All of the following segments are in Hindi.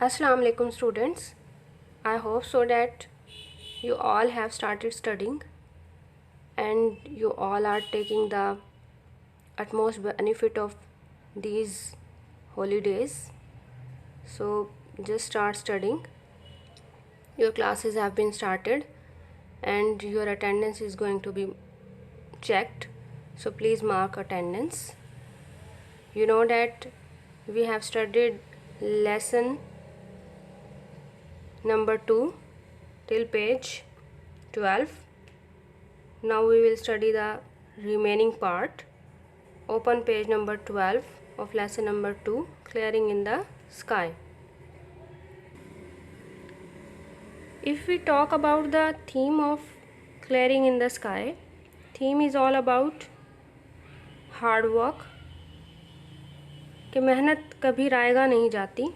Assalamu alaikum students. I hope so that you all have started studying and you all are taking the utmost benefit of these holidays. So just start studying. Your classes have been started and your attendance is going to be checked. So please mark attendance. You know that we have studied lesson number 2 till page 12. Now we will study the remaining part. Open page number 12 of lesson number 2, clearing in the sky. If we talk about the theme of clearing in the sky, theme is all about hard work, कि मेहनत कभी रायगा नहीं जाती,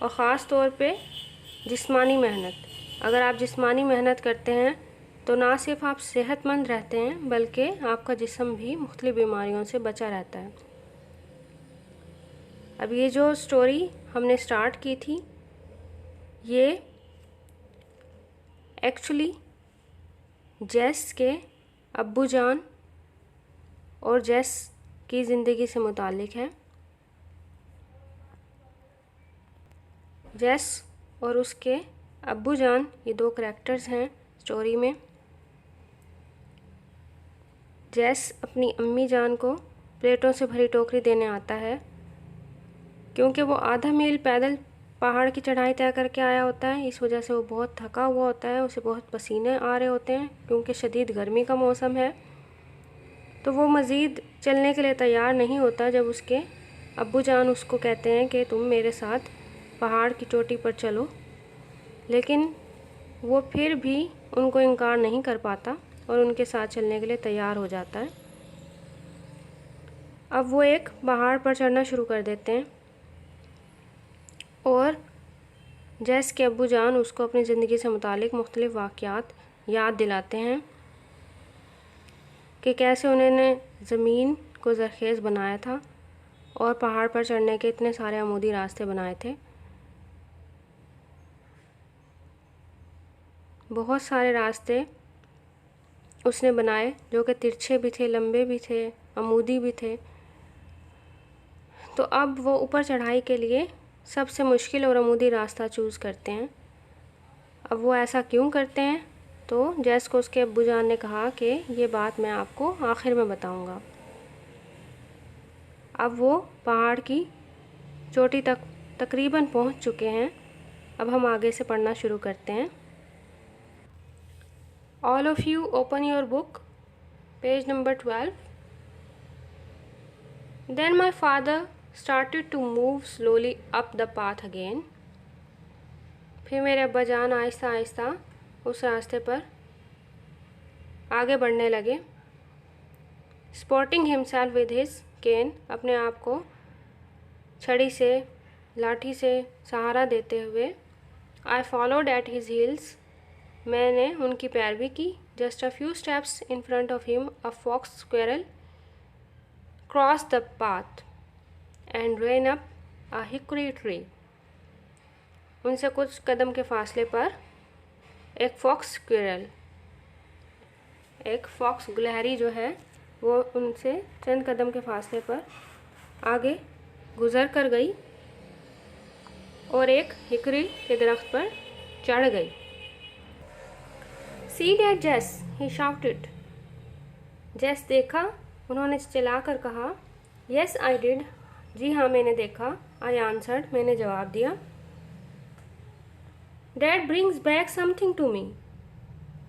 और ख़ास तौर पे जिस्मानी मेहनत। अगर आप जिस्मानी मेहनत करते हैं तो ना सिर्फ आप सेहतमंद रहते हैं बल्कि आपका जिस्म भी मुख्तलिफ़ बीमारियों से बचा रहता है। अब ये जो स्टोरी हमने स्टार्ट की थी, ये एक्चुअली जेस के अब्बू जान और जेस की ज़िंदगी से मुताल्लिक़ है। जेस और उसके अब्बू जान ये दो करैक्टर्स हैं स्टोरी में। जेस अपनी अम्मी जान को प्लेटों से भरी टोकरी देने आता है, क्योंकि वो आधा मील पैदल पहाड़ की चढ़ाई तय करके आया होता है। इस वजह से वो बहुत थका हुआ होता है, उसे बहुत पसीने आ रहे होते हैं क्योंकि शदीद गर्मी का मौसम है। तो वो मज़ीद चलने के लिए तैयार नहीं होता जब उसके अब्बू जान उसको कहते हैं कि तुम मेरे साथ पहाड़ की चोटी पर चलो, लेकिन वो फिर भी उनको इनकार नहीं कर पाता और उनके साथ चलने के लिए तैयार हो जाता है। अब वो एक पहाड़ पर चढ़ना शुरू कर देते हैं और जेस के अब्बू जान उसको अपनी ज़िंदगी से मुतालिक मुख्तलिफ़ वाक़यात याद दिलाते हैं कि कैसे उन्होंने ज़मीन को ज़रख़ेज़ बनाया था और पहाड़ पर चढ़ने के इतने सारे अमूदी रास्ते बनाए थे। बहुत सारे रास्ते उसने बनाए जो कि तिरछे भी थे, लंबे भी थे, अमूदी भी थे। तो अब वो ऊपर चढ़ाई के लिए सबसे मुश्किल और अमूदी रास्ता चूज़ करते हैं। अब वो ऐसा क्यों करते हैं, तो जैस को उसके अब्बू जान ने कहा कि ये बात मैं आपको आखिर में बताऊंगा। अब वो पहाड़ की चोटी तक तकरीबन पहुंच चुके हैं। अब हम आगे से पढ़ना शुरू करते हैं। All of you open your book, page number 12. Then my father started to move slowly up the path again. फिर मेरे अब्बा जान आहिस्ता आहिस्ता उस रास्ते पर आगे बढ़ने लगे। Supporting himself with his cane, अपने आप को छड़ी से, लाठी से सहारा देते हुए। I followed at his heels, मैंने उनकी पैरवी की। Just a few steps in front of him, a fox squirrel crossed the path and ran up a hickory tree. उनसे कुछ कदम के फासले पर एक फॉक्स स्क्विरल, एक फॉक्स गुलहरी जो है वो उनसे चंद कदम के फासले पर आगे गुज़र कर गई और एक हिकरी के दरख्त पर चढ़ गई। See that Jess, he shouted. जेस देखा, उन्होंने चिल्लाकर कहा। Yes, I did. जी हाँ, मैंने देखा। I answered, मैंने जवाब दिया। That brings back something to me.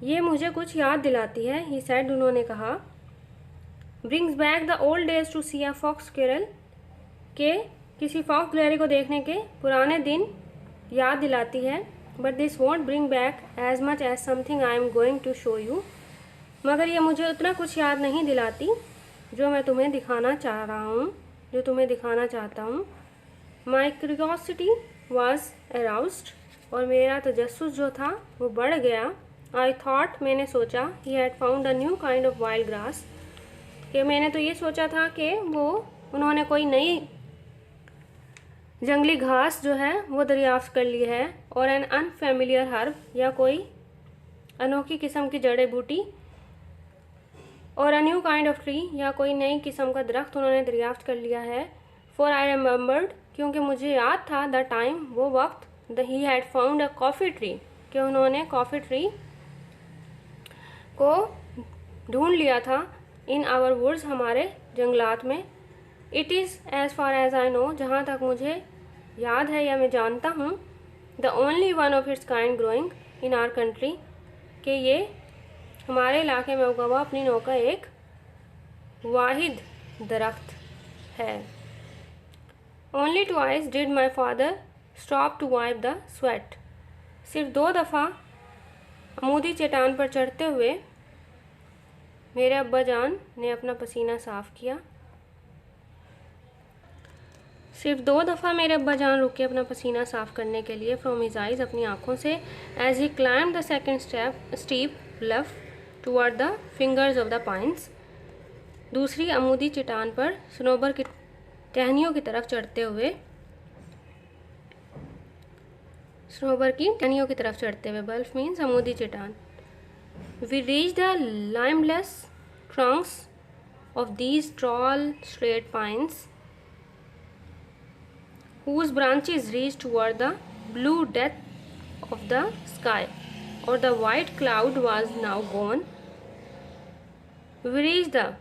ये मुझे कुछ याद दिलाती है, he said, उन्होंने कहा। Brings back the old days to see a fox squirrel, के किसी फॉक्स गुलहरी को देखने के पुराने दिन याद दिलाती है। But this won't bring back as much as something I am going to show you. मगर ये मुझे उतना कुछ याद नहीं दिलाती जो मैं तुम्हें दिखाना चाह रहा हूँ, जो तुम्हें दिखाना चाहता हूँ। My curiosity was aroused, और मेरा तजस्सुस जो था वो बढ़ गया। I thought, मैंने सोचा, he had found a new kind of wild grass, कि मैंने तो ये सोचा था कि उन्होंने कोई नई जंगली घास जो है वो दरियाफ्त कर ली है, और एन अनफेमिलियर हर्ब या कोई अनोखी किस्म की जड़ी बूटी, और a new kind of tree या कोई नई किस्म का दरख्त उन्होंने दरियाफ्त कर लिया है। फॉर आई रिमेंबर्ड, क्योंकि मुझे याद था, द टाइम, वो वक्त, he had found a coffee tree, कि उन्होंने कॉफ़ी ट्री को ढूंढ लिया था, इन आवर वुड्स, हमारे जंगलात में। It is as far as I know, जहाँ तक मुझे याद है या मैं जानता हूँ, the only one of its kind growing in our country, कि ये हमारे इलाके में उगा हुआ अपनी नौ का एक वाहिद दरख्त है। Only twice did my father stop to wipe the sweat, सिर्फ 2 दफ़ा अमूदी चट्टान पर चढ़ते हुए मेरे अब्बा जान ने अपना पसीना साफ़ किया। सिर्फ 2 दफ़ा मेरे अब्बा जान रुके अपना पसीना साफ़ करने के लिए, फ्रॉम हिज आइज़, अपनी आँखों से, as he climb the second steep bluff toward the fingers of the pines, दूसरी अमूदी चट्टान पर सनोबर की टहनियों की तरफ चढ़ते हुए, बल्फ मीन्स अमूदी चट्टान। We reach the limbless trunks of these tall straight pines, whose branches reach toward the blue depth of the sky, or the white cloud was now gone. We reached the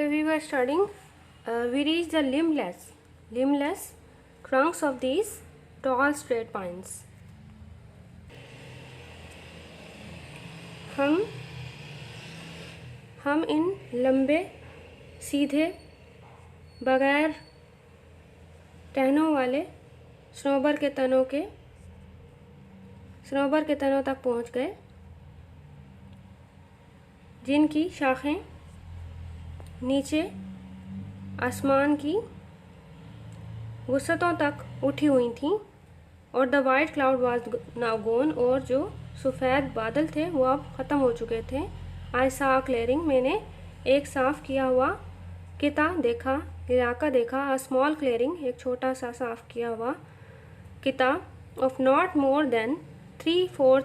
we were studying. We reached the limbless trunks of these tall straight pines. हम इन लंबे सीधे बगैर टहनों वाले सनोबर के तनों तक पहुंच गए, जिनकी शाखें नीचे आसमान की वसतों तक उठी हुई थीं, और the white cloud was now gone, और जो सफ़ेद बादल थे वो अब ख़त्म हो चुके थे। आई सा क्लियरिंग, मैंने एक साफ़ किया हुआ इलाका देखा। अ स्मॉल क्लियरिंग, एक छोटा सा साफ़ किया हुआ किता, of not more than 3/4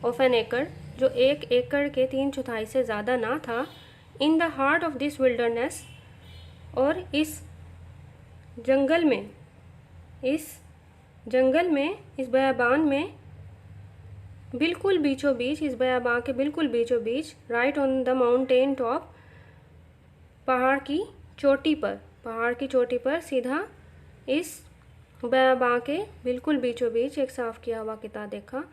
of an acre, जो 1 एकड़ के 3/4 से ज़्यादा ना था। In the heart of this wilderness, और इस जंगल में इस बयाबान में बिल्कुल बीचों बीच, इस बयाबान के बिल्कुल बीचों बीच, right on the mountain top, पहाड़ की चोटी पर सीधा इस बयाबान के बिल्कुल बीचों बीच एक साफ़ किया हुआ किता देखा।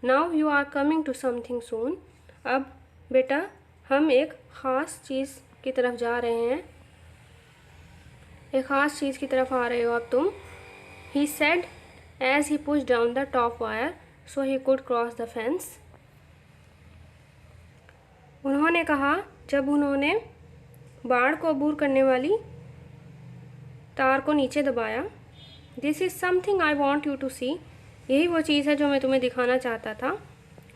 Now you are coming to something soon, अब बेटा हम एक ख़ास चीज़ की तरफ जा रहे हैं, एक ख़ास चीज़ की तरफ आ रहे हो अब तुम। He said as he push down the top wire so he could cross the fence, उन्होंने कहा जब उन्होंने बाड़ को अबूर करने वाली तार को नीचे दबाया। This is something I want you to see, यही वो चीज़ है जो मैं तुम्हें दिखाना चाहता था।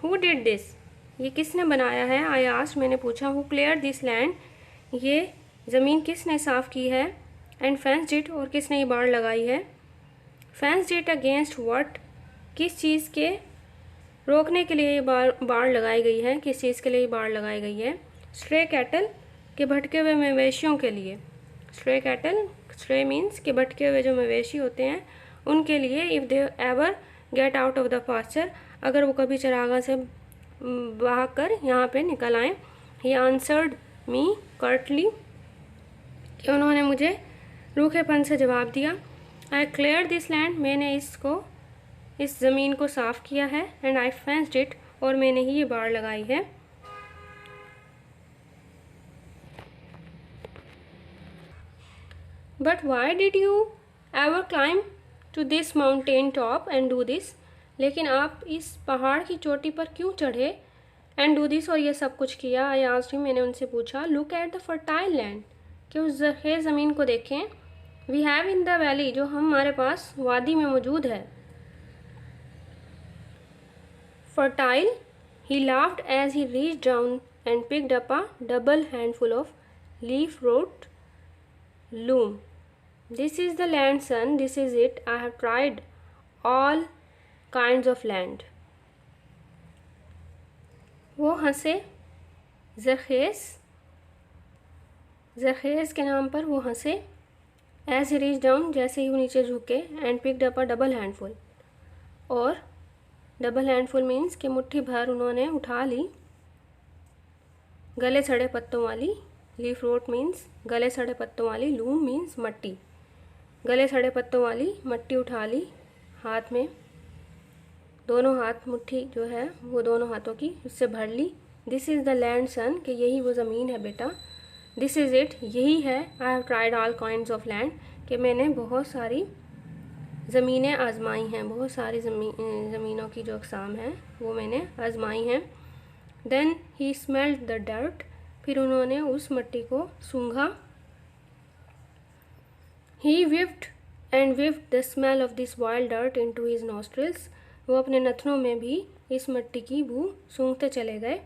हु डिड दिस, ये किसने बनाया है। आई आस्क्ड, मैंने पूछा। हु क्लियर दिस लैंड, ये ज़मीन किसने साफ़ की है। एंड फेंस्ड इट, और किसने ये बाड़ लगाई है। फेंस्ड इट अगेंस्ट व्हाट, किस चीज़ के रोकने के लिए ये बाड़ लगाई गई है, किस चीज़ के लिए ये बाड़ लगाई गई है। स्ट्रे कैटल, के भटके हुए मवेशियों के लिए। स्ट्रे कैटल, स्ट्रे मीन्स के भटके हुए जो मवेशी होते हैं उनके लिए। If they ever get out of the pasture, अगर वो कभी चरागाह से भाग कर यहाँ पर निकल आएँ। ही आंसर्ड मी कर्टली, कि उन्होंने मुझे रूखेपन से जवाब दिया। आई क्लियर दिस लैंड, मैंने इस ज़मीन को साफ़ किया है। एंड आई फेंस्ड इट, और मैंने ही ये बाड़ लगाई है। But why did you ever climb to this mountain top and do this, लेकिन आप इस पहाड़ की चोटी पर क्यों चढ़े। एंड डू दिस, और ये सब कुछ किया। आई आस्क्ड, मैंने उनसे पूछा। Look at the fertile land, कि उस ज़रख़ेज़ ज़मीन को देखें। We have in the valley, जो हमारे पास वादी में मौजूद है। Fertile, he laughed as he reach down and picked up a double handful of leaf-wrought loam. This is the land, son, this is it. I have tried all kinds of land. वो हंसे, जरखेज़ के नाम पर वो हंसे। As he reached down, जैसे ही वो नीचे झुके, and picked up a double handful, और डबल हैंडफुल मीन्स कि मुट्ठी भर उन्होंने उठा ली गले सड़े पत्तों वाली, लीफ रोट मीन्स गले सड़े पत्तों वाली, लूम मीन्स मट्टी, गले सड़े पत्तों वाली मट्टी उठा ली हाथ में, दोनों हाथ मुट्ठी जो है वो दोनों हाथों की उससे भर ली। दिस इज़ द लैंड सन, कि यही वो ज़मीन है बेटा। दिस इज़ इट, यही है। I have tried all kinds of land, कि मैंने बहुत सारी ज़मीनें आजमाई हैं, बहुत सारी ज़मीनों की जो अक़साम हैं वो मैंने आजमाई हैं। Then he smelled the dirt, फिर उन्होंने उस मट्टी को सूंघा। He whiffed and whiffed the smell of this wild dirt into his nostrils, वो अपने नथनों में भी इस मट्टी की बू सूंघते चले गए।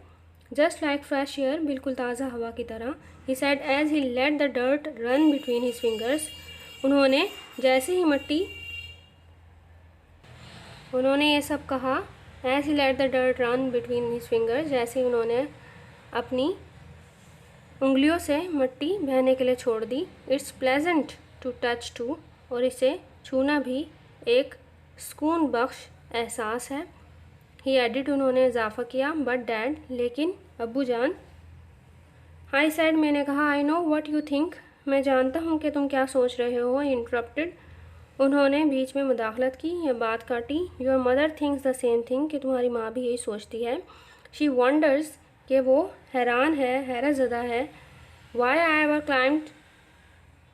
जस्ट लाइक फ्रेश एयर, बिल्कुल ताज़ा हवा की तरह। He said as he let the dirt run between his fingers, उन्होंने जैसे ही उन्होंने ये सब कहा। As he let the dirt run between his fingers, जैसे ही उन्होंने अपनी उंगलियों से मट्टी बहने के लिए छोड़ दी। It's pleasant to touch too, और इसे छूना भी एक सुकून बख्श एहसास है। ही एडिड, उन्होंने इजाफा किया। बट डैड, लेकिन अब्बू जान। आई सेड, मैंने कहा। I know what you think, मैं जानता हूँ कि तुम क्या सोच रहे हो। इंटरप्टेड, उन्होंने बीच में मुदाखलत की या बात काटी। Your mother thinks the same thing, कि तुम्हारी माँ भी यही सोचती है। शी वंडर्स, कि वो हैरान है, हैरत ज़दा है। Why I ever climbed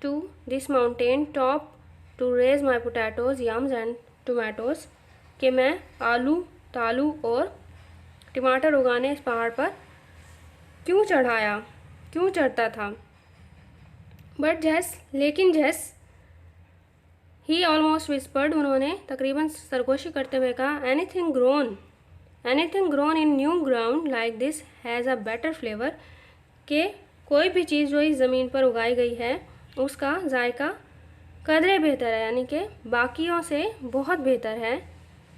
to this mountain top to raise my potatoes, yams and tomatoes, कि मैं आलू, तालू और टमाटर उगाने इस पहाड़ पर क्यों चढ़ता था। बट जेस, लेकिन जेस, ही ऑलमोस्ट विस्पर्ड, उन्होंने तकरीबन सरगोशी करते हुए कहा। Anything grown in new ground like this has a better flavour, कि कोई भी चीज़ जो इस ज़मीन पर उगाई गई है उसका जायका कदरे बेहतर है, यानी कि बाकियों से बहुत बेहतर है।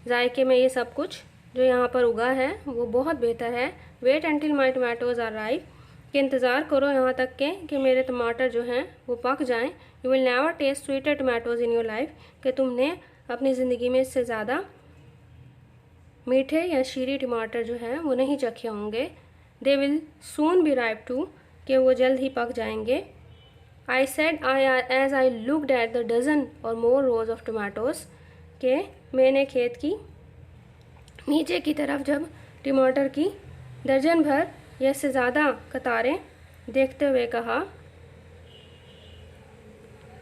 जायके में ये सब कुछ जो यहाँ पर उगा है वो बहुत बेहतर है। Wait until my tomatoes are ripe, कि इंतज़ार करो यहाँ तक के कि मेरे टमाटर जो हैं वो पक जाएं। You will never taste sweeter tomatoes in your life, कि तुमने अपनी ज़िंदगी में इससे ज़्यादा मीठे या शीरी टमाटर जो हैं वो नहीं चखे होंगे। They will soon be ripe too, कि वो जल्द ही पक जाएंगे। I said as I looked at the dozen or more rose of tomatoes, के मैंने खेत की नीचे की तरफ जब टमाटर की दर्जन भर या इससे ज़्यादा कतारें देखते हुए कहा।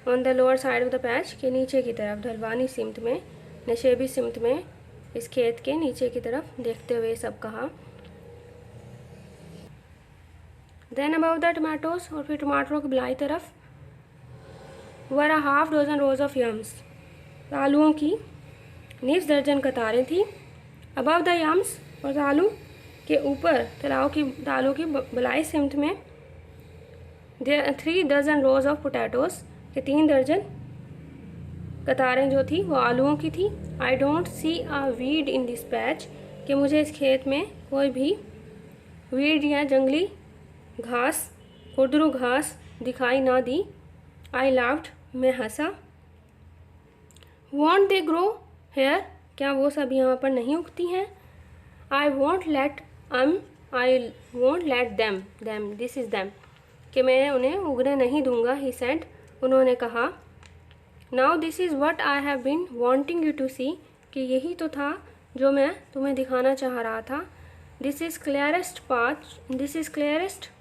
On the lower side of the patch, के नीचे की तरफ, ढलवानी सिमत में, नशेबी सिमत में, इस खेत के नीचे की तरफ देखते हुए सब कहा। देन अबाउट द टमाटोज़, और फिर टमाटरों की बिलाई तरफ, were a half dozen rows of yams, आलूओं की निस दर्जन कतारें थी। अबव द यम्स, और आलू के ऊपर दालों की बिलाई सिमत में, 3 डजन रोज ऑफ पोटैटोज़, के 3 दर्जन कतारें जो थी वो आलूओं की थी। I don't see a weed in this patch, कि मुझे इस खेत में कोई भी वीड या जंगली घास, खुरदरू घास दिखाई ना दी। आई लाफ्ड, मैं हंसा। वॉन्ट दे ग्रो हेयर, क्या वो सब यहाँ पर नहीं उगती हैं। I won't let them, this is them, कि मैं उन्हें उगने नहीं दूंगा। ही सेड, उन्होंने कहा। Now this is what I have been wanting you to see, कि यही तो था जो मैं तुम्हें दिखाना चाह रहा था। This is clearest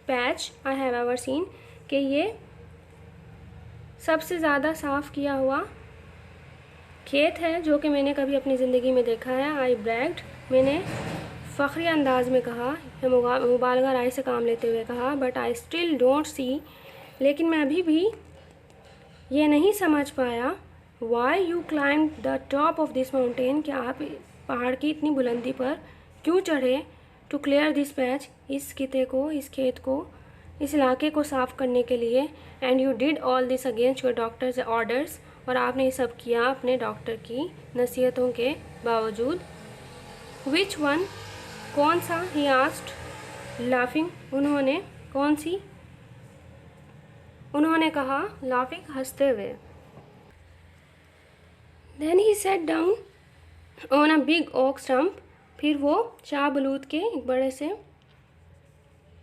patch I have ever seen, कि ये सबसे ज़्यादा साफ़ किया हुआ खेत है जो कि मैंने कभी अपनी ज़िंदगी में देखा है। आई ब्रैग्ड, मैंने फ़ख्री अंदाज में कहा, मुबालगा राय से काम लेते हुए कहा। But I still don't see, लेकिन मैं अभी भी ये नहीं समझ पाया। Why you climb the top of this mountain, कि आप पहाड़ की इतनी बुलंदी पर क्यों चढ़े। टू क्लियर दिस पैच, इस किते को, इस खेत को, इस इलाके को साफ़ करने के लिए। And you did all this against your doctors orders, और आपने ये सब किया अपने डॉक्टर की नसीहतों के बावजूद। विच वन, कौन सा, ही आस्क्ड लाफिंग, उन्होंने, कौन सी, उन्होंने कहा, लाफिंग, हंसते हुए। Then he sat down on a big oak stump, फिर वो शाहबलूत के एक बड़े से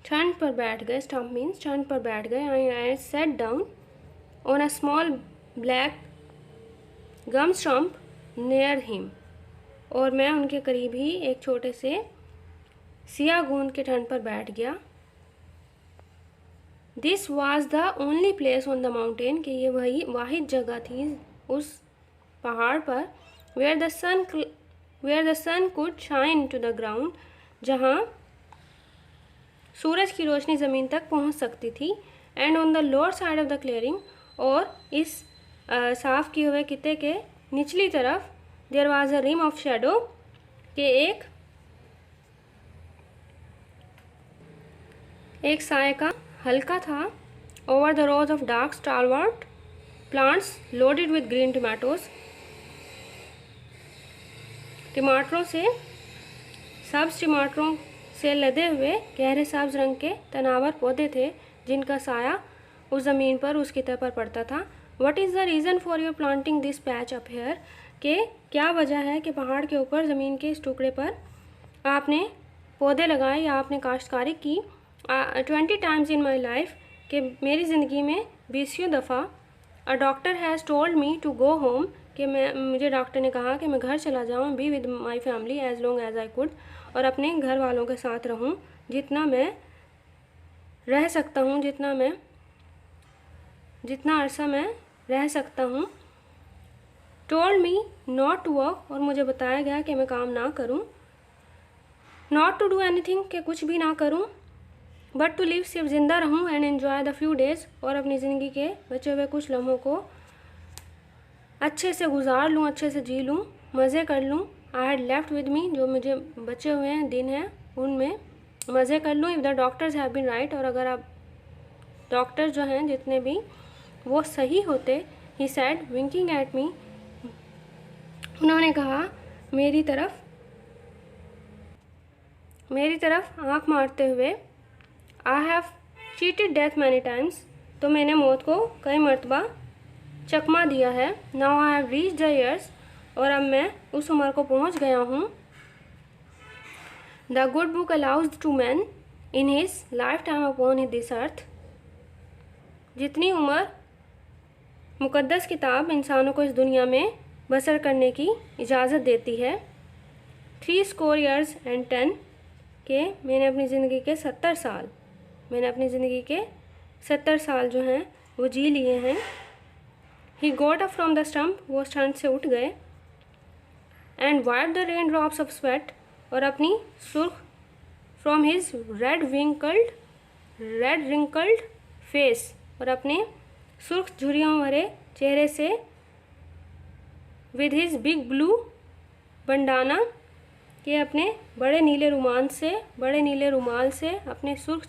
ठंड पर बैठ गए, स्टम्प मीन्स ठंड पर बैठ गए। I sat down on a small black gum stump near him, और मैं उनके करीब ही एक छोटे से सिया गोंद के ठंड पर बैठ गया। This was the only place on the mountain, कि ये वही वाहिद जगह थी उस पहाड़ पर, where the sun could shine to the ground, जहाँ सूरज की रोशनी ज़मीन तक पहुँच सकती थी। And on the lower side of the clearing, और इस साफ़ किए हुए किते के निचली तरफ, there was a rim of shadow, के एक साय का हल्का था। Over the rose of dark stalwart plants loaded with green tomatoes, टमाटरों से, सब्ज टमाटरों से लदे हुए गहरे सब्ज रंग के तनावर पौधे थे, जिनका साया उस ज़मीन पर, उस किते पर पड़ता था। What is the reason for your planting this patch up here, के क्या वजह है कि पहाड़ के ऊपर ज़मीन के इस टुकड़े पर आपने पौधे लगाए या आपने काश्तकारी की। 20 टाइम्स इन माई लाइफ, कि मेरी ज़िंदगी में 20 दफ़ा। A doctor has told me to go home, कि मुझे डॉक्टर ने कहा कि मैं घर चला जाऊँ, be with my family as long as I could, और अपने घर वालों के साथ रहूँ जितना मैं रह सकता हूँ, जितना अरसा मैं रह सकता हूँ। Told me not to work, और मुझे बताया गया कि मैं काम ना करूँ। नॉट टू डू एनीथिंग, कि कुछ भी ना करूँ। बट टू लिव, सिर्फ ज़िंदा रहूँ। And enjoy the few days, और अपनी ज़िंदगी के बचे हुए कुछ लम्हों को अच्छे से गुजार लूँ, अच्छे से जी लूँ, मज़े कर लूँ। I had left with me, जो मुझे बचे हुए हैं दिन हैं उनमें मज़े कर लूँ। If the doctors have been right, और अगर आप डॉक्टर जो हैं जितने भी, वो सही होते। He said winking at me, उन्होंने कहा मेरी तरफ आँख मारते हुए। I have cheated death many times, तो मैंने मौत को कई मरतबा चकमा दिया है। Now I have reached the years, और अब मैं उस उम्र को पहुंच गया हूँ। The good book allows to man in his life time upon this earth, जितनी उम्र मुकद्दस किताब इंसानों को इस दुनिया में बसर करने की इजाज़त देती है। 70 years and 10, के मैंने अपनी ज़िंदगी के 70 साल जो हैं वो जी लिए हैं। He got up from the stump, वो स्टंप से उठ गए। And wipe the rain drops of sweat, और अपनी सुर्ख from his red wrinkled face, और अपने सुर्ख झुर्रियों भरे चेहरे से, with his big blue bandana, के अपने बड़े नीले रुमाल से अपने सुर्ख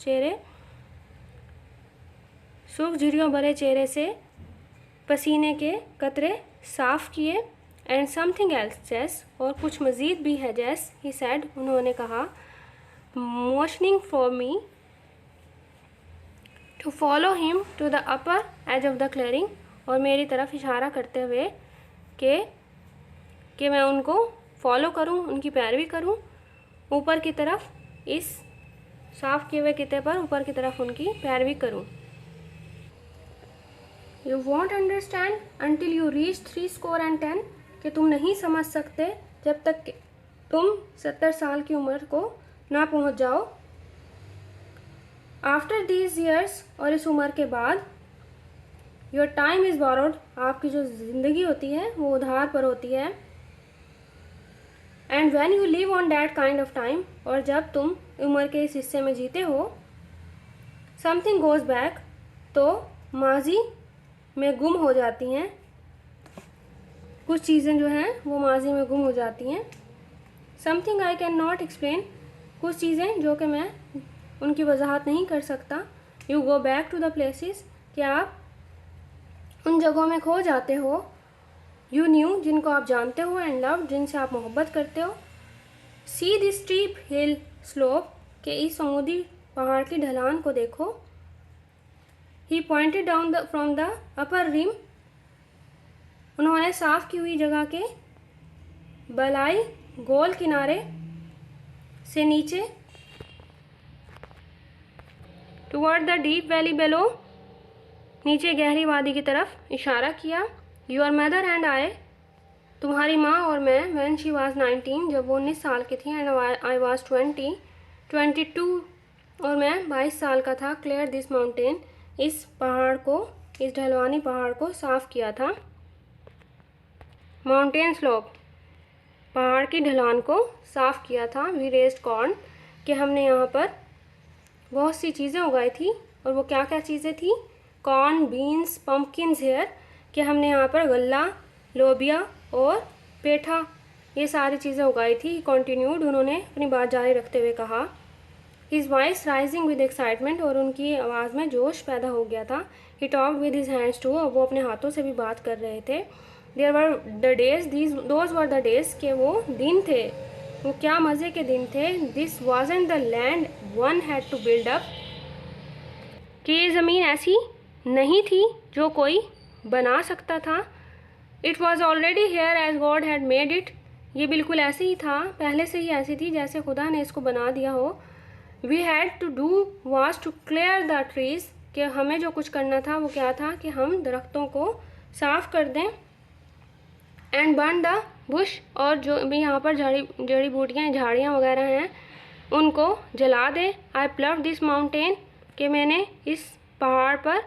झुर्रियों भरे चेहरे से पसीने के कतरे साफ किए। एंड समथिंग एल्स, जैस, और कुछ मज़ीद भी है जैस। ही सैड, उन्होंने कहा, motioning for me to follow him to the upper edge of the clearing, और मेरी तरफ इशारा करते हुए कि मैं उनको फॉलो करूं, उनकी पैरवी करूं, ऊपर की तरफ, इस साफ़ किए हुए किते पर ऊपर की तरफ उनकी पैरवी करूं। You won't understand until you reach 70 कि तुम नहीं समझ सकते जब तक कि तुम 70 साल की उम्र को ना पहुंच जाओ। आफ्टर दीज ईयर्स, और इस उम्र के बाद, योर टाइम इज़ बोरोड, आपकी जो ज़िंदगी होती है वो उधार पर होती है। And when you live on that kind of time, और जब तुम उम्र के इस हिस्से में जीते हो, समथिंग गोज़ बैक, तो माजी में गुम हो जाती हैं, कुछ चीज़ें जो हैं वो माजी में गुम हो जाती हैं। Something I can not explain, कुछ चीज़ें जो कि मैं उनकी वजाहत नहीं कर सकता। You go back to the places, कि आप उन जगहों में खो जाते हो। यू न्यू, जिनको आप जानते हो, एंड लव, जिनसे आप मोहब्बत करते हो। See this steep hill slope, के इस समुद्री पहाड़ की ढलान को देखो। He pointed down from the upper rim, उन्होंने साफ की हुई जगह के बलाई गोल किनारे से नीचे, टुवर्ड द डीप वैली बेलो, नीचे गहरी वादी की तरफ इशारा किया। योर मदर एंड आई, तुम्हारी माँ और मैं, व्हेन शी वाज 19, जब वो 19 साल की थी, एंड आई वाज 22, और मैं 22 साल का था। क्लियर दिस माउंटेन, इस पहाड़ को, इस ढलवानी पहाड़ को साफ किया था। माउंटेन स्लोप, पहाड़ की ढलान को साफ किया था। वी रेस्ड कॉर्न, कि हमने यहाँ पर बहुत सी चीज़ें उगाई थी। और वो क्या क्या चीज़ें थी? कॉर्न, बीन्स, पम्पकिन्स हेयर, कि हमने यहाँ पर गल्ला, लोबिया और पेठा, ये सारी चीज़ें उगाई थी। कॉन्टिन्यूड, उन्होंने अपनी बात जारी रखते हुए कहा। His voice rising with excitement, और उनकी आवाज़ में जोश पैदा हो गया था। He talked with his hands too, और वो अपने हाथों से भी बात कर रहे थे। There were the days, those were the days, के वो दिन थे, वो क्या मज़े के दिन थे। This wasn't the land one had to build up, कि ये ज़मीन ऐसी नहीं थी जो कोई बना सकता था। It was already here as God had made it, ये बिल्कुल ऐसे ही था, पहले से ही ऐसी थी जैसे खुदा ने इसको बना दिया हो। We had to do was to clear the trees, कि हमें जो कुछ करना था वो क्या था कि हम दरख्तों को साफ कर दें। एंड बर्न द बुश, और जो भी यहाँ पर जड़ी बूटियाँ, झाड़ियाँ वगैरह हैं, उनको जला दे। आई प्लव दिस माउंटेन, कि मैंने इस पहाड़ पर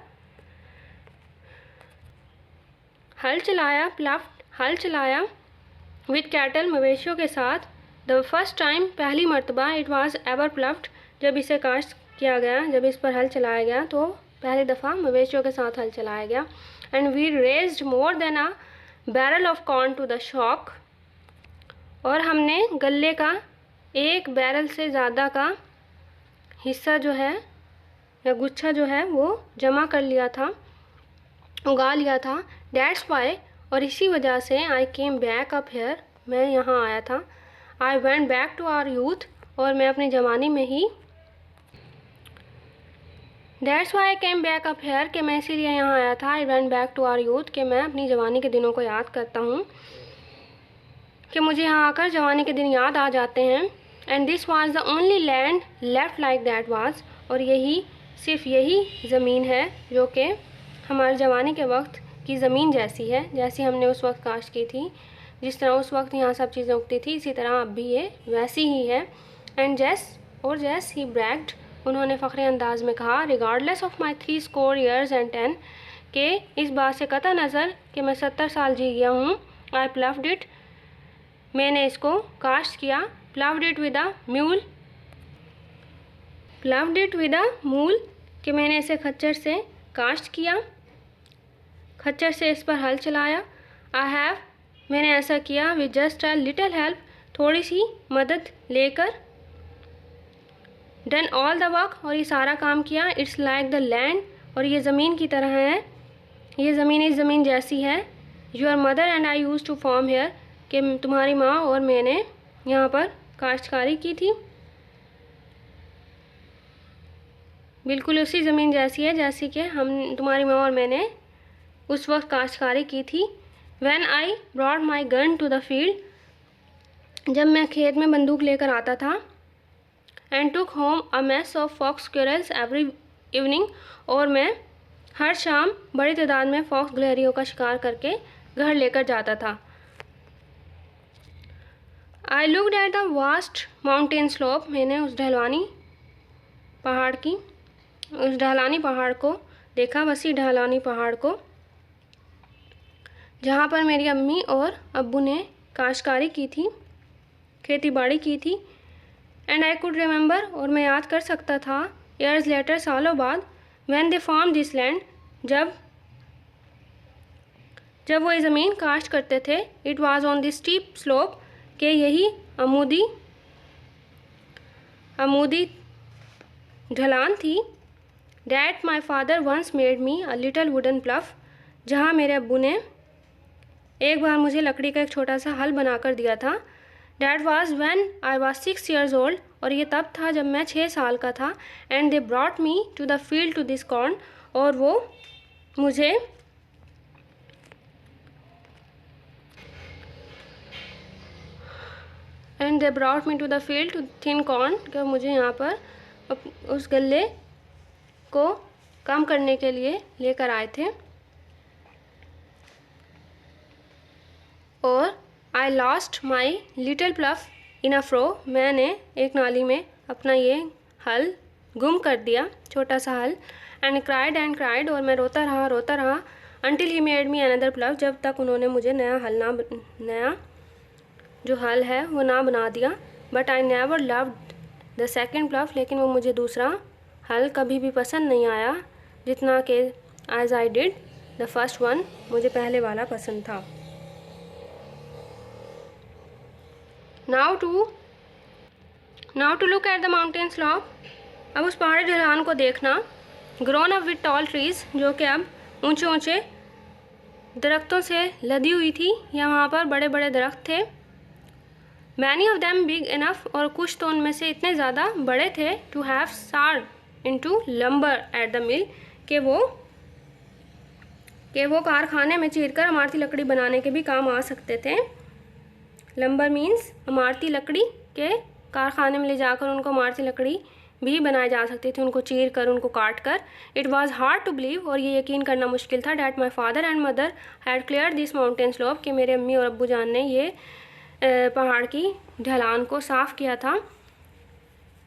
हल चलाया, हल चलाया। विद कैटल, मवेशियों के साथ। द फर्स्ट टाइम, पहली मरतबा। इट वॉज एवर प्लव्ड, जब इसे काश्त किया गया, जब इस पर हल चलाया गया, तो पहली दफ़ा मवेशियों के साथ हल चलाया गया। And we raised more than a barrel of corn to the shock, और हमने गल्ले का 1 बैरल से ज़्यादा का हिस्सा जो है, या गुच्छा जो है, वो जमा कर लिया था, उगा लिया था। डैट्स वाई, और इसी वजह से, I came back up here, मैं यहाँ आया था। I went back to our youth, और मैं अपनी जवानी में ही। That's why I came back up here, कि मैं इसीलिए यहाँ आया था। I went back to our youth, कि मैं अपनी जवानी के दिनों को याद करता हूँ, कि मुझे यहाँ आकर जवानी के दिन याद आ जाते हैं। And this was the only land left like that was, और यही, सिर्फ यही ज़मीन है जो कि हमारी जवानी के वक्त की ज़मीन जैसी है, जैसी हमने उस वक्त काश्त की थी। जिस तरह उस वक्त यहाँ सब चीज़ें उगती थी, इसी तरह अब भी ये वैसी ही है। एंड जैस ही ब्रैग्ड, उन्होंने फ़ख्रे अंदाज में कहा। Regardless of my 3 years and 10, के इस बात से कतई नज़र कि मैं 70 साल जी गया हूँ। आई प्लव्ड इट, मैंने इसको काश्त किया। Ploughed it with a mule, ploughed it with a mule, कि मैंने इसे खच्चर से काश्त किया, खच्चर से इस पर हल चलाया। आई हैव, मैंने ऐसा किया। With just a little help, थोड़ी सी मदद लेकर। डन ऑल द वर्क, और ये सारा काम किया। इट्स लाइक द लैंड, और ये ज़मीन की तरह है, ये ज़मीन इस ज़मीन जैसी है। Your mother and I use to farm here, कि तुम्हारी माँ और मैंने यहाँ पर काश्तकारी की थी। बिल्कुल उसी ज़मीन जैसी है जैसी कि हम, तुम्हारी माँ और मैंने उस वक्त काश्तकारी की थी। When I brought my gun to the field, जब मैं खेत में बंदूक लेकर आता था। And took home a mess of fox squirrels every evening, और मैं हर शाम बड़ी तादाद में फॉक्स गिलहरियों का शिकार करके घर लेकर जाता था। I looked at the vast mountain slope, मैंने उस ढलानी पहाड़ को देखा, वसी ढलानी पहाड़ को, जहाँ पर मेरी अम्मी और अब्बू ने काश्तकारी की थी, खेती बाड़ी की थी। एंड आई कुड रिमेंबर, और मैं याद कर सकता था, ईयर्स लेटर, सालों बाद, when they farm this land, जब वो ये ज़मीन काश्त करते थे। It was on this steep slope, के यही अमूदी अमूदी ढलान थी। That my father once made me a little wooden plough, जहाँ मेरे अब्बू ने एक बार मुझे लकड़ी का एक छोटा सा हल बना कर दिया था। That was when I was 6 years old, और ये तब था जब मैं 6 साल का था। And they brought me to the field to this corn, और वो मुझे and they brought me to the field to thin corn, कि मुझे यहाँ पर उस गले को कम करने के लिए लेकर आए थे। और आई लॉस्ट माई लिटिल प्लफ इन अ फ्रो, मैंने एक नाली में अपना ये हल गुम कर दिया, छोटा सा हल। एंड क्राइड, और मैं रोता रहा until he made me another प्लफ, जब तक उन्होंने मुझे नया जो हल है वो ना बना दिया। But I never loved the second प्लफ, लेकिन वो मुझे दूसरा हल कभी भी पसंद नहीं आया जितना कि as I did the first one, मुझे पहले वाला पसंद था। Now to look at the mountain slope, अब उस पहाड़ी ढलान को देखना। Grown up with tall trees, जो कि अब ऊंचे ऊंचे दरख्तों से लदी हुई थी, या वहाँ पर बड़े बड़े दरख्त थे। Many of them big enough, और कुछ तो उनमें से इतने ज़्यादा बड़े थे, to have sawed into lumber at the mill, कि वो कारखाने में चीरकर इमारती लकड़ी बनाने के भी काम आ सकते थे। लंबर मीन्स इमारती लकड़ी, के कारखाने में ले जाकर उनको इमारती लकड़ी भी बनाई जा सकती थी, उनको चीर कर, उनको काट कर। It was hard to believe, और ये यकीन करना मुश्किल था, that my father and mother had clear this mountain slope, कि मेरे अम्मी और अब्बू जान ने ये पहाड़ की ढलान को साफ़ किया था।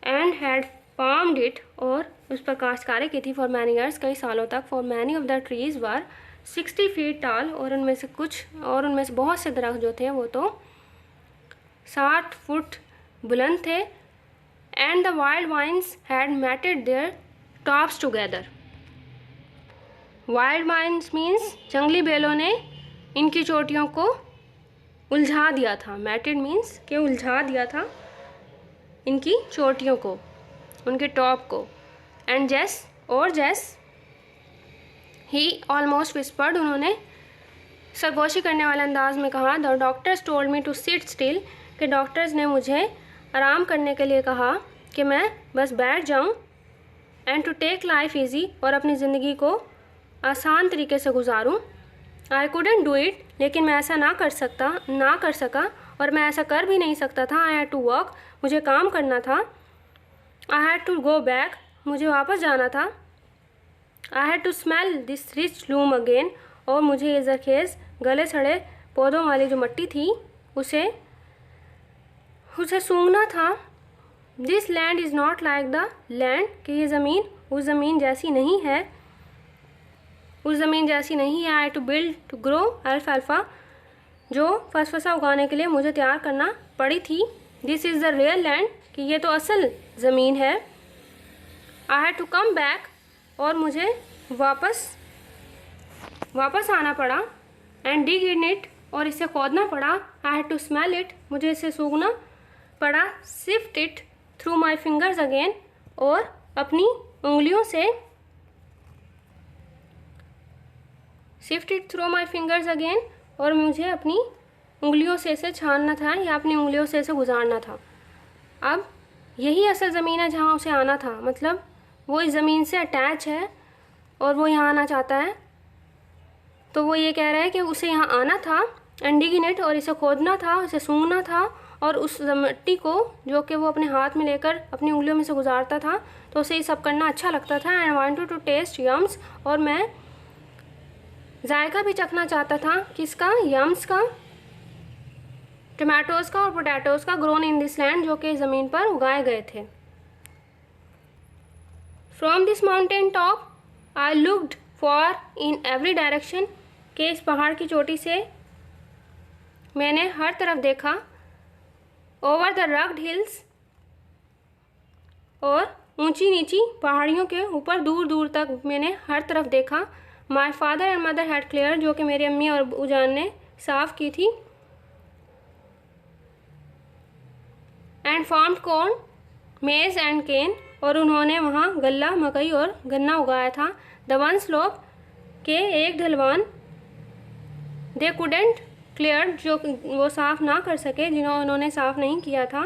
एंड हैड फार्म्ड इट, और उस पर काश्तकारी की थी, फॉर मैनी ईयर्स, कई सालों तक। For many of the trees were 60 feet टाल, और उनमें से बहुत से दरख्त जो थे वो तो 60 फुट बुलंद थे। And the wild vines had matted their tops together, wild vines means जंगली बेलों ने इनकी चोटियों को उलझा दिया था। मैटेड मीन्स के उलझा दिया था इनकी चोटियों को, उनके टॉप को। एंड जैस ही ऑलमोस्ट विस्पर्ड, उन्होंने सरगोशी करने वाले अंदाज में कहा, the doctors told me to sit still, कि डॉक्टर्स ने मुझे आराम करने के लिए कहा कि मैं बस बैठ जाऊं। And to take life easy, और अपनी ज़िंदगी को आसान तरीके से गुजारूं। आई कुडेंट डू इट, लेकिन मैं ऐसा ना कर सका, और मैं ऐसा कर भी नहीं सकता था। आई हैड टू वर्क, मुझे काम करना था। I had to go back, मुझे वापस जाना था। I had to smell this rich loam again, और मुझे ये जरखेज़ गले सड़े पौधों वाली जो मिट्टी थी उसे सूंघना था। This land is not like the land, कि ये ज़मीन उस ज़मीन जैसी नहीं है, I had to build to grow अल्फाल्फा, जो फसफसा उगाने के लिए मुझे तैयार करना पड़ी थी। This is the real land, कि ये तो असल ज़मीन है। I had to come back, और मुझे वापस आना पड़ा। एंड डिग इन इट, और इसे खोदना पड़ा। I had to smell it, मुझे इसे सूंघना पड़ा। Sift it through my fingers again, और अपनी उंगलियों से और मुझे अपनी उंगलियों से इसे छानना था, या अपनी उंगलियों से इसे गुजारना था। अब यही असल ज़मीन है जहाँ उसे आना था, मतलब वो इस ज़मीन से अटैच है और वो यहाँ आना चाहता है। तो वो ये कह रहा है कि उसे यहाँ आना था, एंड डिग इन इट, और इसे खोदना था, इसे सूंघना था, और उस मिट्टी को जो कि वो अपने हाथ में लेकर अपनी उंगलियों में से गुजारता था, तो उसे ये सब करना अच्छा लगता था। And wanted to taste yams, और मैं जायका भी चखना चाहता था। किसका? यम्स का, टमाटोज़ का और पोटैटोज़ का, ग्रोन इन दिस लैंड, जो कि ज़मीन पर उगाए गए थे। From this mountain top I looked for in every direction, के इस पहाड़ की चोटी से मैंने हर तरफ देखा। ओवर द रग्ड हिल्स, और ऊंची नीची पहाड़ियों के ऊपर दूर दूर तक मैंने हर तरफ देखा। माई father and mother had clear, जो कि मेरी अम्मी और अब्बू जान ने साफ़ की थी। एंड फार्म्ड कॉर्न, मेज एंड केन, और उन्होंने वहाँ गल्ला, मकई और गन्ना उगाया था। द वन स्लोप के एक ढलवान, दे कुडेंट क्लियर जो वो साफ़ ना कर सके, जिन्होंने उन्होंने साफ़ नहीं किया था।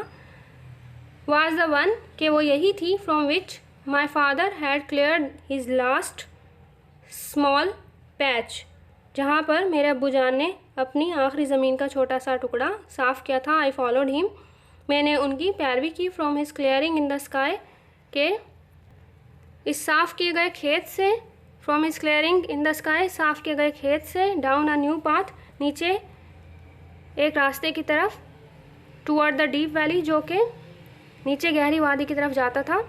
वाज द वन के वो यही थी, from which my father had cleared his last small patch, जहाँ पर मेरे अब्बू जान ने अपनी आखिरी ज़मीन का छोटा सा टुकड़ा साफ़ किया था। आई फॉलोड हिम, मैंने उनकी पैरवी की। From his clearing in the sky, के इस साफ़ किए गए खेत से, from his clearing in the sky साफ़ किए गए खेत से, डाउन अ न्यू पाथ नीचे एक रास्ते की तरफ, टूवर्ड द डीप वैली जो कि नीचे गहरी वादी की तरफ जाता था।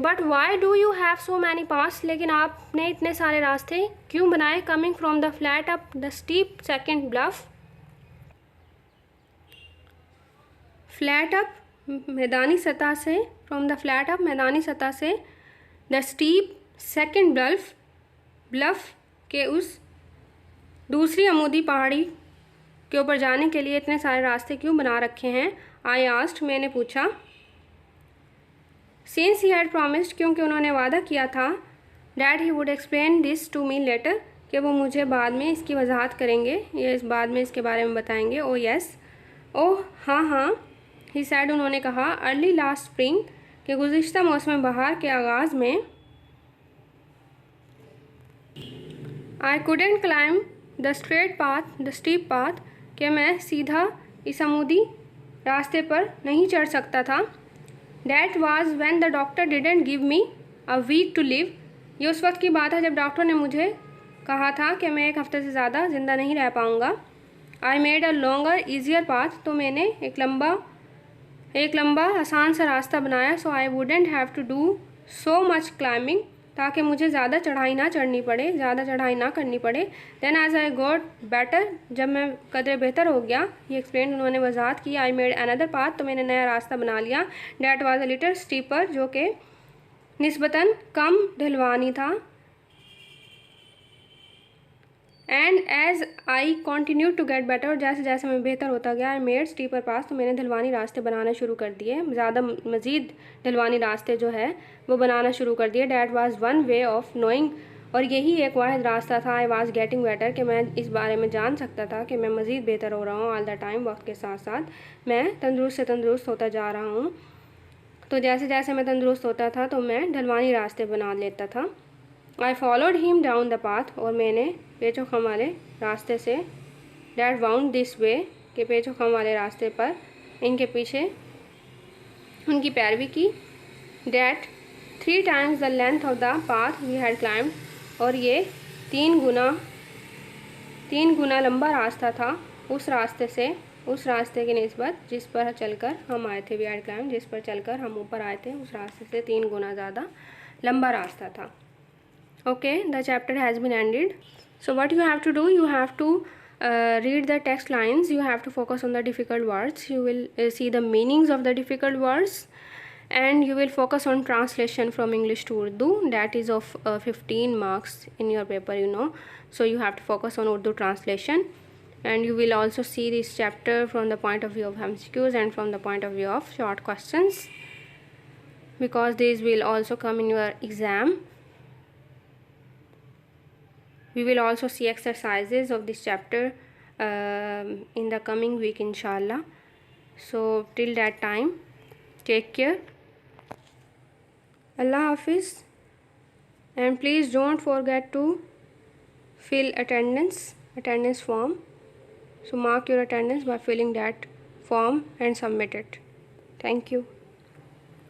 But why do you have so many paths, लेकिन आपने इतने सारे रास्ते क्यों बनाए। Coming from the flat up the steep second bluff, flat up मैदानी सतह से, फ्रॉम द फ्लैट अप मैदानी सतह से, the steep second bluff, bluff के उस दूसरी अमूदी पहाड़ी के ऊपर जाने के लिए इतने सारे रास्ते क्यों बना रखे हैं। आई आस्क्ड, मैंने पूछा। सिंस ही हैड प्रॉमिस्ड, क्योंकि उन्होंने वादा किया था, that he would explain this to me later, कि वो मुझे बाद में इसकी वजाहत करेंगे, ये इस बाद में इसके बारे में बताएंगे। ओ यस, ओह हाँ हाँ, ही सैड, उन्होंने कहा। अर्ली लास्ट स्प्रिंग, के गुज़िश्ता मौसम बहार के आगाज़ में, I couldn't climb the straight path the steep path, कि मैं सीधा इस अमूदी रास्ते पर नहीं चढ़ सकता था। That was when the doctor didn't give me a week to live, ये उस वक्त की बात है जब डॉक्टर ने मुझे कहा था कि मैं एक हफ्ते से ज़्यादा ज़िंदा नहीं रह पाऊँगा। I made a longer easier path, तो मैंने एक लंबा आसान सा रास्ता बनाया। So I wouldn't have to do so much climbing, ताकि मुझे ज़्यादा चढ़ाई ना चढ़नी पड़े, ज़्यादा चढ़ाई ना करनी पड़े। Then as I got better, जब मैं कदरे बेहतर हो गया, ये एक्सप्लेन उन्होंने वजाहत की। आई मेड अनदर पाथ, तो मैंने नया रास्ता बना लिया। That was a little steeper, जो कि निस्बतन कम ढलवानी था। And as I continue to get better, और जैसे जैसे मैं बेहतर होता गया, आई मेड स्टीपर पास, तो मैंने ढलवानी रास्ते बनाना शुरू कर दिए, ज़्यादा मज़ीद ढलवानी रास्ते जो है वो बनाना शुरू कर दिए। That was one way of knowing, और यही एक वाहिद रास्ता था। आई वाज गेटिंग बेटर, कि मैं इस बारे में जान सकता था कि मैं मज़ीद बेहतर हो रहा हूँ। ऑल द टाइम, वक्त के साथ साथ मैं तंदुरुस्त से तंदुरुस्त होता जा रहा हूँ। तो जैसे जैसे मैं तंदुरुस्त होता था तो मैं ढलवानी रास्ते बना लेता था। I followed him down the path, और मैंने पेचो खम वाले रास्ते से, डैट वाउंड दिस वे, के पेचो खम वाले रास्ते पर इनके पीछे उनकी पैरवी की। That 3 times the length of the path we had climbed, और ये 3 गुना लंबा रास्ता था उस रास्ते की निस्बत जिस पर चलकर हम आए थे। वी हैड क्लाइम्ड, जिस पर चलकर हम ऊपर आए थे, उस रास्ते से 3 गुना ज़्यादा लंबा रास्ता था। Okay, the chapter has been ended. So what you have to do, you have to read the text lines, you have to focus on the difficult words, you will see the meanings of the difficult words, and you will focus on translation from English to Urdu. That is of 15 marks in your paper, you know. So you have to focus on Urdu translation, and you will also see this chapter from the point of view of MCQs and from the point of view of short questions, because these will also come in your exam. We will also see exercises of this chapter in the coming week, inshallah. So till that time, take care. Allah Hafiz, and please don't forget to fill attendance form. So mark your attendance by filling that form and submit it. Thank you.